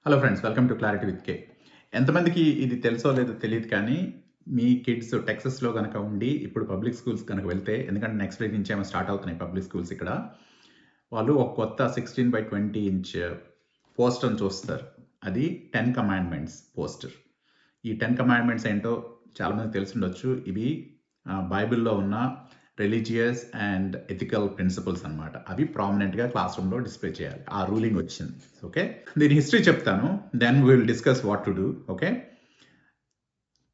Hello friends, welcome to clarity with K. ఎంతమందికి ఇది తెలుసో లేదో తెలియదు కానీ, మీ కిడ్స్ టెక్సస్‌లో గనక ఉండి, ఇప్పుడు పబ్లిక్ స్కూల్స్ గనక వెళ్తే, ఎందుకంటే నెక్స్ట్ వీక్ నుంచి ఏమో స్టార్ట్ అవుతున్నాయి పబ్లిక్ స్కూల్స్ ఇక్కడ. వాళ్ళు ఒక కొత్త 16/20 ఇంచ్ పోస్టర్‌ని చూస్తారు. అది 10 కమాండ్‌మెంట్స్ పోస్టర్. ఈ 10 కమాండ్‌మెంట్స్ ఏంటో చాలామందికి తెలిసుండొచ్చు. ఇవి బైబిల్‌లో ఉన్న రిలీజియస్ అండ్ ఎథికల్ ప్రిన్సిపల్స్ అన్నమాట. అవి ప్రామినెంట్‌గా క్లాస్ రూమ్‌లో డిస్‌ప్లే చేయాలి. ఆ రూలింగ్ వచ్చింది. ఓకే. దీని హిస్టరీ చెప్తాను. Then we will discuss what to do. Okay.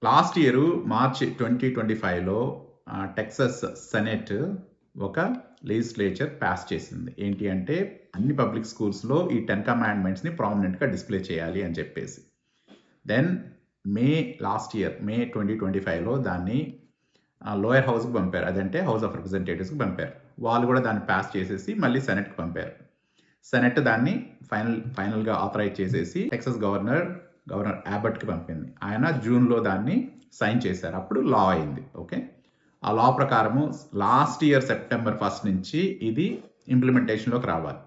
Last year March 2025లో టెక్సస్ సెనెట్ ఒక లెజిస్లేచర్ పాస్ చేసింది. ఏంటి అంటే అన్ని పబ్లిక్ స్కూల్స్‌లో ఈ 10 కమాండ్‌మెంట్స్‌ని ప్రామినెంట్‌గా డిస్‌ప్లే చేయాలి అని చెప్పేసి. దెన్ మే 2025లో దాన్ని లోయర్ హౌస్‌కి పంపారు. అదంటే హౌస్ ఆఫ్ రిప్రజెంటేటివ్స్‌కి పంపారు. వాళ్ళు కూడా దాన్ని పాస్ చేసేసి మళ్ళీ సెనెట్‌కి పంపారు. సెనెట్ దాన్ని ఫైనల్‌గా ఆథరైజ్ చేసేసి టెక్సస్ గవర్నర్ యాబట్‌కి పంపింది. ఆయన జూన్‌లో దాన్ని సైన్ చేశారు. అప్పుడు లా అయింది. ఓకే. ఆ లా ప్రకారము లాస్ట్ ఇయర్ సెప్టెంబర్ 1 నుంచి ఇది ఇంప్లిమెంటేషన్‌లోకి రావాలి.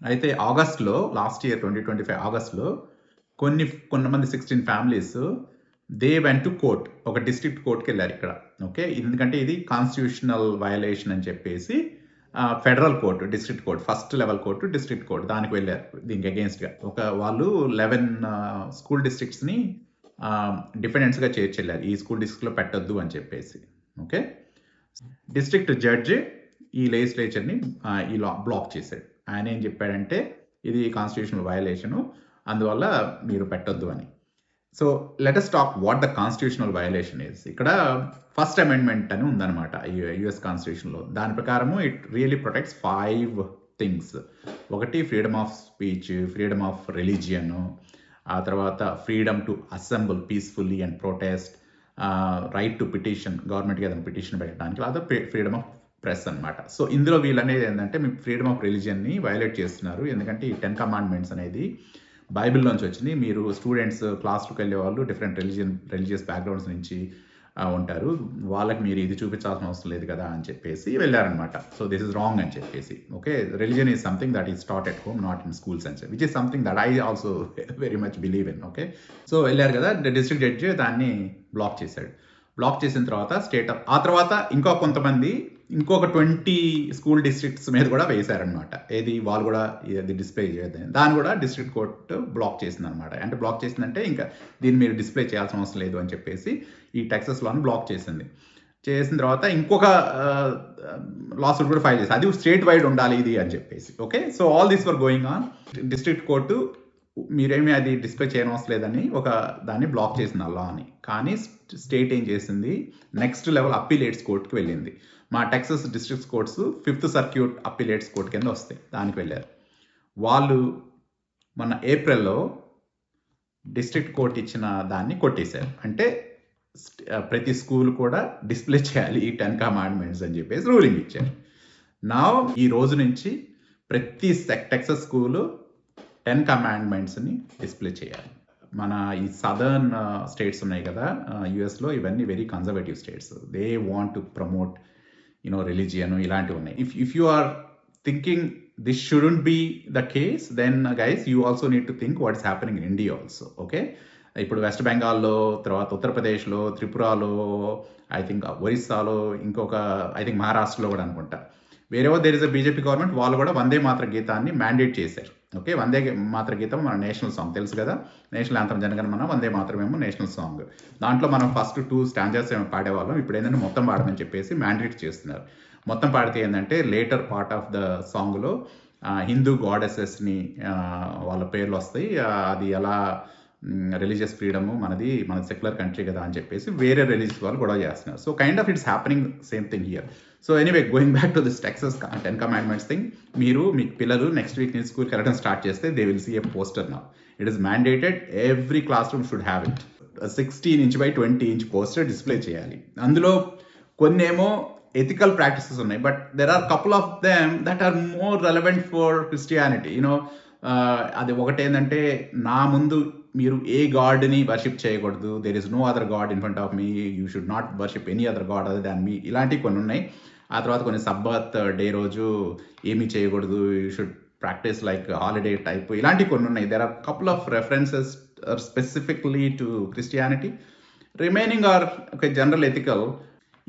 అయితే ఆగస్ట్‌లో లాస్ట్ ఇయర్ 2025 ఆగస్ట్‌లో కొంతమంది 16 families they went to court. ఒక డిస్ట్రిక్ట్ కోర్ట్‌కి వెళ్ళారు ఇక్కడ. ఓకే. ఎందుకంటే ఇది కాన్స్టిట్యూషనల్ వయలేషన్ అని చెప్పేసి federal court, district court, first level court, district court దానికి వెళ్ళారు దీనికి అగేన్స్ట్‌గా. వాళ్ళు 11 స్కూల్ డిస్ట్రిక్ట్స్‌ని డిఫెండెంట్స్‌గా చేర్చెళ్లారు. ఈ స్కూల్ డిస్ట్రిక్ట్‌లో పెట్టొద్దు అని చెప్పేసి. ఓకే. డిస్ట్రిక్ట్ జడ్జి ఈ లెజిస్లేచర్‌ని ఈ లా బ్లాక్ చేశాడు. ఆయన ఏం చెప్పాడంటే ఇది కాన్స్టిట్యూషనల్ వయలేషను, అందువల్ల మీరు పెట్టొద్దు అని. So let us talk what the constitutional violation is. ఇక్కడ ఫస్ట్ అమెండ్మెంట్ అని ఉందన్నమాట యుఎస్ కాన్స్టిట్యూషన్లో. దాని ప్రకారము ఇట్ రియలీ ప్రొటెక్ట్స్ 5 థింగ్స్. ఒకటి freedom of speech, freedom of religion, ఆ తర్వాత freedom to assemble peacefully and protest, right to petition, గవర్నమెంట్కి ఏదైనా పిటిషన్ పెట్టడానికి, లేదా ఫ్రీడమ్ ఆఫ్ ప్రెస్ అనమాట. సో ఇందులో వీళ్ళు అనేది ఏంటంటే మీ ఫ్రీడమ్ ఆఫ్ రిలీజియన్ని వైలేట్ చేస్తున్నారు. ఎందుకంటే ఈ 10 కమాండ్మెంట్స్ అనేది బైబిల్లోంచి వచ్చింది. మీరు స్టూడెంట్స్ క్లాస్కి వెళ్ళే వాళ్ళు డిఫరెంట్ రిలీజియస్ బ్యాక్గ్రౌండ్స్ నుంచి ఉంటారు. వాళ్ళకి మీరు ఇది చూపించాల్సిన అవసరం లేదు కదా అని చెప్పేసి వెళ్ళారనమాట. సో దిస్ ఇస్ రాంగ్ అని చెప్పేసి. Okay. Religion is something that is taught at home, not in schools అని చెప్పి, which is something that I also very much believe in. Okay. So వెళ్ళారు కదా, డిస్ట్రిక్ట్ జడ్జి దాన్ని బ్లాక్ చేశాడు. Block చేసిన తర్వాత ఆ తర్వాత ఇంకొక 20 స్కూల్ డిస్ట్రిక్ట్స్ మీద కూడా వేశారనమాట. ఏది వాళ్ళు కూడా ఇది డిస్ప్లే చేయదని. దాన్ని కూడా డిస్ట్రిక్ట్ కోర్టు బ్లాక్ చేసింది అనమాట. అంటే బ్లాక్ చేసిందంటే ఇంకా దీన్ని మీరు డిస్ప్లే చేయాల్సిన అవసరం లేదు అని చెప్పేసి ఈ టెక్సస్ లాని బ్లాక్ చేసింది. చేసిన తర్వాత ఇంకొక లాసూట్ కూడా ఫైల్ చేసి అది స్టేట్ వైడ్ ఉండాలి ఇది అని చెప్పేసి. Okay. So all this were going on. District court మీరేమీ అది డిస్ప్లే చేయనవసరం లేదని దాన్ని బ్లాక్ చేసింది ఆ లాని. కానీ స్టేట్ ఏం చేసింది, నెక్స్ట్ లెవెల్ అప్పీలేట్స్ కోర్టుకి వెళ్ళింది. మా Texas district courts 5th circuit appellates court కింద వస్తాయి, దానికి వెళ్ళారు. వాళ్ళు మొన్న ఏప్రిల్లో డిస్ట్రిక్ట్ కోర్ట్ ఇచ్చిన దాన్ని కొట్టేశారు. అంటే ప్రతి స్కూల్ కూడా డిస్ప్లే చేయాలి ఈ 10 కమాండ్మెంట్స్ అని చెప్పేసి రూలింగ్ ఇచ్చారు. నా ఈ రోజు నుంచి ప్రతి టెక్సస్ స్కూలు 10 కమాండ్మెంట్స్ని డిస్ప్లే చేయాలి. మన ఈ సదర్న్ స్టేట్స్ ఉన్నాయి కదా యుఎస్లో, ఇవన్నీ very conservative states. They want to promote religion ఇలాంటివి ఉన్నాయి. If you are thinking this shouldn't be the case, then guys you also need to think what is happening in India also. Okay. ఇప్పుడు వెస్ట్ బెంగాల్లో, తర్వాత ఉత్తరప్రదేశ్లో, త్రిపురలో, I think ఒరిస్సాలో, I think మహారాష్ట్రలో కూడా అనుకుంటా, వేరేవో there is a BJP government, వాళ్ళు కూడా వందే మాతర గీతాన్ని మ్యాండేట్ చేశారు. ఓకే. వందే మాతర గీతం మన నేషనల్ సాంగ్ తెలుసు కదా, నేషనల్ యాంథమ్ జనగణమన వందే మాతరమేమో నేషనల్ సాంగ్. దాంట్లో మనం ఫస్ట్ 2 స్టాంజర్స్ ఏమో పాడేవాళ్ళం, ఇప్పుడు ఏంటంటే మొత్తం పాడమని చెప్పేసి మ్యాండేట్ చేస్తున్నారు. మొత్తం పాడితే ఏంటంటే లేటర్ పార్ట్ ఆఫ్ ద సాంగ్లో హిందూ గాడెసెస్ని వాళ్ళ పేర్లు వస్తాయి. అది ఎలా రిలీజియస్ ఫ్రీడము, మన సెక్యులర్ కంట్రీ కదా అని చెప్పేసి వేరే రిలీజియస్ వాళ్ళు గొడవ చేస్తున్నారు. So kind of it's happening same thing here. So anyway, going back to this Texas 10 commandments thing, మీ పిల్లలు నెక్స్ట్ వీక్ నుంచి స్కూల్కి వెళ్ళడం స్టార్ట్ చేస్తే they will see a poster now. It is mandated, every classroom should have it. 16" poster display చేయాలి. అందులో కొన్నేమో ethical practices ఉన్నాయి, but there are couple of them that are more relevant for Christianity. అది ఒకటేంటంటే, నా ముందు మీరు ఏ గాడ్ని వర్షిప్ చేయకూడదు, there is no other god in front of me, you should not worship any other god other than me, ఇలాంటివి కొన్ని ఉన్నాయి. ఆ తర్వాత కొన్ని సబ్బత్ డే రోజు ఏమీ చేయకూడదు, you should practise like holiday type ఇలాంటి కొన్ని ఉన్నాయి. There are couple of references specifically to Christianity. Remaining are ఒక జనరల్ ఎథికల్.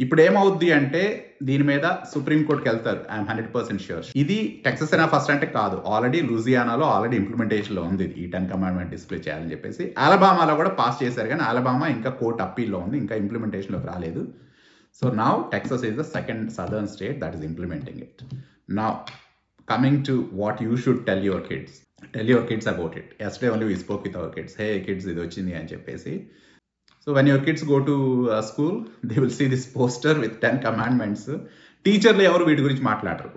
ఇప్పుడు ఏమవుద్ది అంటే దీని మీద సుప్రీంకోర్టుకి వెళ్తారు. I'm 100% sure. ఇది టెక్సస్ అయినా ఫస్ట్ అంటే కాదు, ఆల్రెడీ లూజియానాలో ఆల్రెడీ ఇంప్లిమెంటేషన్లో ఉంది ఈ 10 కమాండ్మెంట్ డిస్ప్లే చేయాలని చెప్పేసి. అలబామాలో కూడా పాస్ చేశారు, కానీ అలబామా ఇంకా కోర్ట్ అప్పీల్లో ఉంది, ఇంకా ఇంప్లిమెంటేషన్లోకి రాలేదు. So now Texas is the second southern state that is implementing it. Now coming to what you should tell your kids. Tell your kids about it. Yesterday only we spoke with our kids. Hey kids, ఇది వచ్చింది అని చెప్పేసి. So when your kids go to school, they will see this poster with 10 commandments. టీచర్లు ఎవరు వీటి గురించి మాట్లాడరు.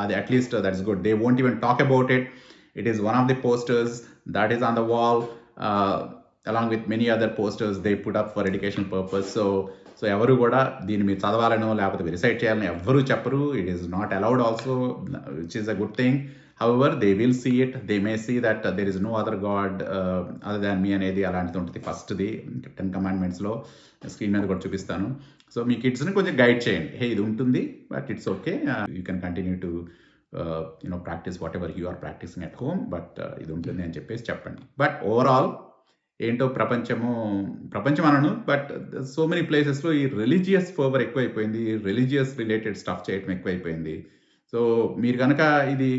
అది at least that's good. They won't even talk about it. It is one of the posters that is on the wall along with many other posters they put up for educational purpose. So ఎవరు కూడా దీన్ని మీరు చదవాలనో లేకపోతే recite చేయాలని ఎవరు చెప్పరు. It is not allowed also, which is a good thing. However they will see it, they may see that there is no other god other than me అనేది అలాంటిది ఉంటుంది. ఫస్ట్ది 10 కమాండ్మెంట్స్లో స్క్రీన్ మీద కూడా చూపిస్తాను. సో మీ కిడ్స్ని కొంచెం గైడ్ చేయండి. హే ఇది ఉంటుంది, but it's okay, you can continue to practise whatever you are practising at home, but ఇది ఉంటుంది అని చెప్పేసి చెప్పండి. బట్ ఓవరాల్ ఏంటో ప్రపంచం అనను, బట్ సో మెనీ ప్లేసెస్లో ఈ రిలీజియస్ ఫర్వర్ ఎక్కువైపోయింది, రిలీజియస్ రిలేటెడ్ స్టఫ్ చేయడం ఎక్కువైపోయింది. సో మీరు కనుక ఇది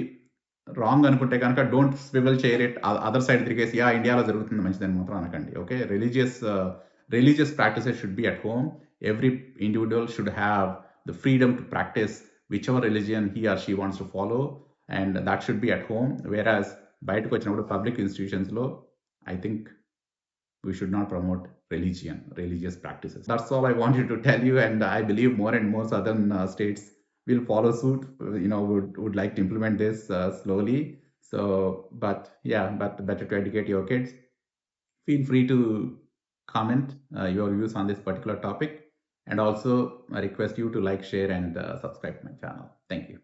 రాంగ్ అనుకుంటే కనుక don't swivel share it. Other side తిరిగేసి ఇండియాలో జరుగుతుంది మంచిదని మాత్రం అనకండి. Okay, religious practices should be at home. Every individual should have the freedom to practise whichever religion he or she wants to follow, and that should be at home. Whereas బయటకు వచ్చినప్పుడు public ఇన్స్టిట్యూషన్స్లో I think we should not promote religious practices. That's all I wanted to tell you, and I believe more and more southern states will follow suit, would like to implement this slowly. So, but better to educate your kids. Feel free to comment your views on this particular topic, and also I request you to like, share, and subscribe to my channel. Thank you.